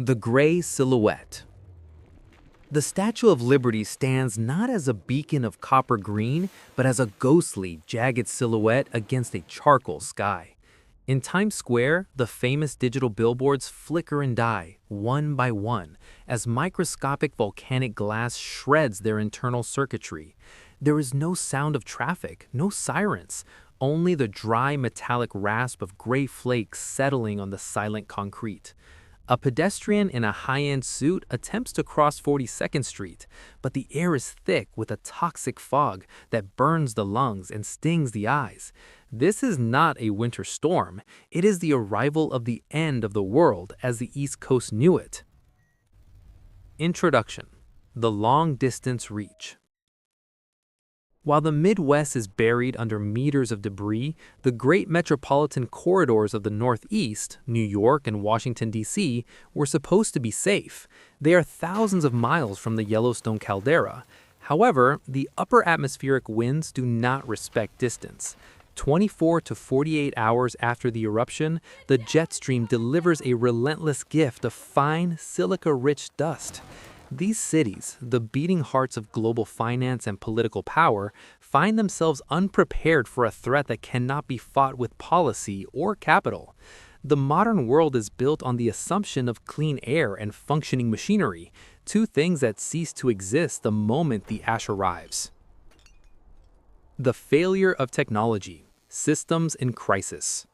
The Gray Silhouette. The Statue of Liberty stands not as a beacon of copper green, but as a ghostly, jagged silhouette against a charcoal sky. In Times Square, the famous digital billboards flicker and die, one by one, as microscopic volcanic glass shreds their internal circuitry. There is no sound of traffic, no sirens, only the dry metallic rasp of gray flakes settling on the silent concrete. A pedestrian in a high-end suit attempts to cross 42nd Street, but the air is thick with a toxic fog that burns the lungs and stings the eyes. This is not a winter storm. It is the arrival of the end of the world as the East Coast knew it. Introduction: The Long-Distance Reach. While the Midwest is buried under meters of debris, the great metropolitan corridors of the Northeast, New York and Washington, D.C., were supposed to be safe. They are thousands of miles from the Yellowstone caldera. However, the upper atmospheric winds do not respect distance. 24 to 48 hours after the eruption, the jet stream delivers a relentless gift of fine, silica-rich dust. These cities, the beating hearts of global finance and political power, find themselves unprepared for a threat that cannot be fought with policy or capital. The modern world is built on the assumption of clean air and functioning machinery, two things that cease to exist the moment the ash arrives. The failure of technology. Systems in crisis.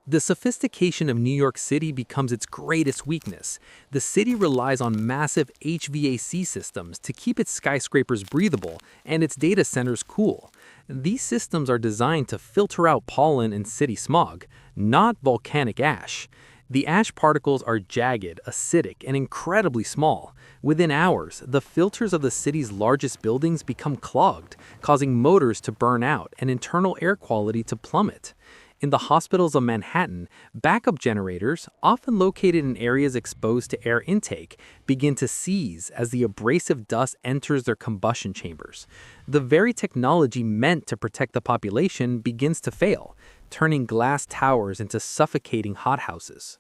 The sophistication of New York City becomes its greatest weakness. The city relies on massive HVAC systems to keep its skyscrapers breathable and its data centers cool. These systems are designed to filter out pollen and city smog, not volcanic ash. The ash particles are jagged, acidic, and incredibly small. Within hours, the filters of the city's largest buildings become clogged, causing motors to burn out and internal air quality to plummet. In the hospitals of Manhattan, backup generators, often located in areas exposed to air intake, begin to seize as the abrasive dust enters their combustion chambers. The very technology meant to protect the population begins to fail, turning glass towers into suffocating hothouses.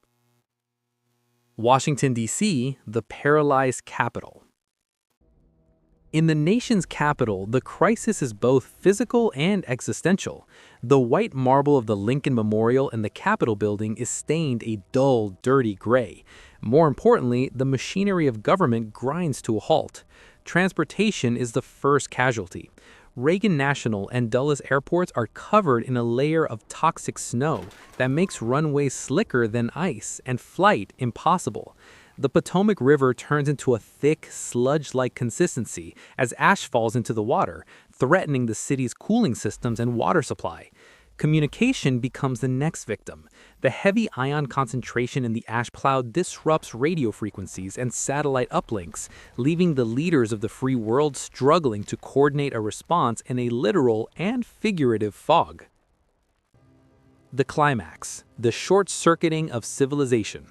Washington, D.C., the paralyzed capital. In the nation's capital, the crisis is both physical and existential. The white marble of the Lincoln Memorial and the Capitol building is stained a dull, dirty gray. More importantly, the machinery of government grinds to a halt. Transportation is the first casualty. Reagan National and Dulles airports are covered in a layer of toxic snow that makes runways slicker than ice and flight impossible. The Potomac River turns into a thick, sludge-like consistency as ash falls into the water, threatening the city's cooling systems and water supply. Communication becomes the next victim. The heavy ion concentration in the ash cloud disrupts radio frequencies and satellite uplinks, leaving the leaders of the free world struggling to coordinate a response in a literal and figurative fog. The climax: the short-circuiting of civilization.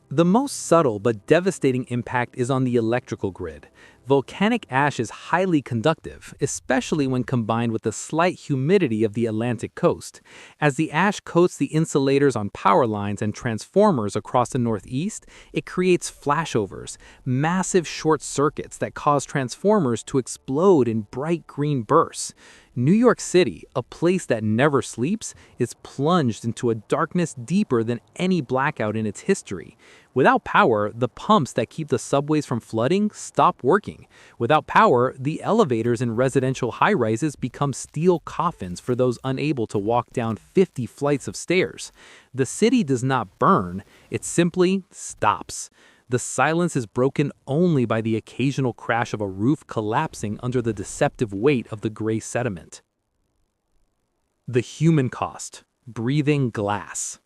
The most subtle but devastating impact is on the electrical grid. Volcanic ash is highly conductive, especially when combined with the slight humidity of the Atlantic coast. As the ash coats the insulators on power lines and transformers across the Northeast, it creates flashovers, massive short circuits that cause transformers to explode in bright green bursts. New York City, a place that never sleeps, is plunged into a darkness deeper than any blackout in its history. Without power, the pumps that keep the subways from flooding stop working. Without power, the elevators in residential high-rises become steel coffins for those unable to walk down 50 flights of stairs. The city does not burn, it simply stops. The silence is broken only by the occasional crash of a roof collapsing under the deceptive weight of the gray sediment. The human cost: breathing glass.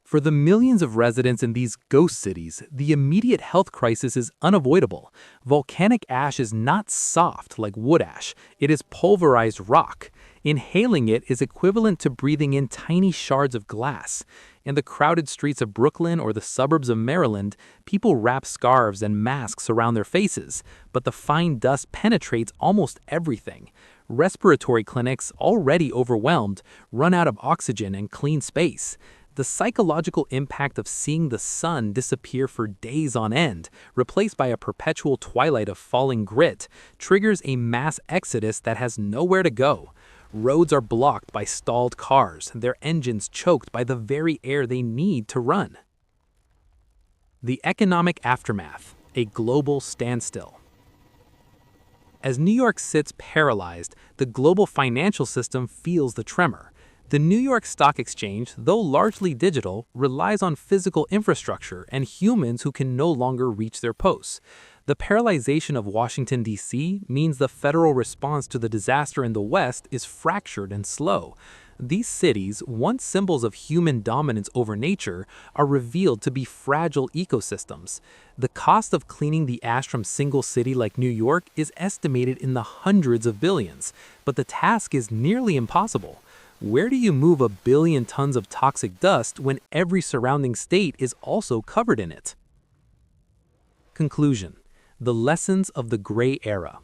For the millions of residents in these ghost cities, the immediate health crisis is unavoidable. Volcanic ash is not soft like wood ash, it is pulverized rock. Inhaling it is equivalent to breathing in tiny shards of glass. In the crowded streets of Brooklyn or the suburbs of Maryland, people wrap scarves and masks around their faces, but the fine dust penetrates almost everything. Respiratory clinics, already overwhelmed, run out of oxygen and clean space. The psychological impact of seeing the sun disappear for days on end, replaced by a perpetual twilight of falling grit, triggers a mass exodus that has nowhere to go. Roads are blocked by stalled cars, their engines choked by the very air they need to run. The economic aftermath, a global standstill. As New York sits paralyzed, the global financial system feels the tremor. The New York Stock Exchange, though largely digital, relies on physical infrastructure and humans who can no longer reach their posts. The paralyzation of Washington, D.C. means the federal response to the disaster in the West is fractured and slow. These cities, once symbols of human dominance over nature, are revealed to be fragile ecosystems. The cost of cleaning the ash from a single city like New York is estimated in the hundreds of billions, but the task is nearly impossible. Where do you move 1 billion tons of toxic dust when every surrounding state is also covered in it? Conclusion: the lessons of the gray era.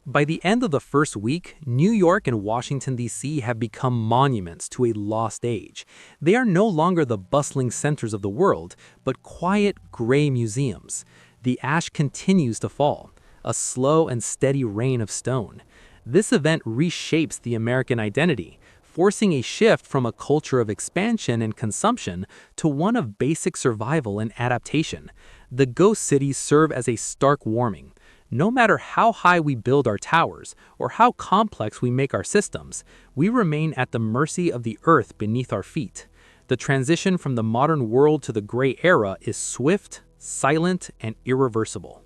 By the end of the first week, New York and Washington, D.C. have become monuments to a lost age. They are no longer the bustling centers of the world, but quiet, gray museums. The ash continues to fall, a slow and steady rain of stone. This event reshapes the American identity, forcing a shift from a culture of expansion and consumption to one of basic survival and adaptation. The ghost cities serve as a stark warning. No matter how high we build our towers or how complex we make our systems, we remain at the mercy of the earth beneath our feet. The transition from the modern world to the gray era is swift, silent, and irreversible.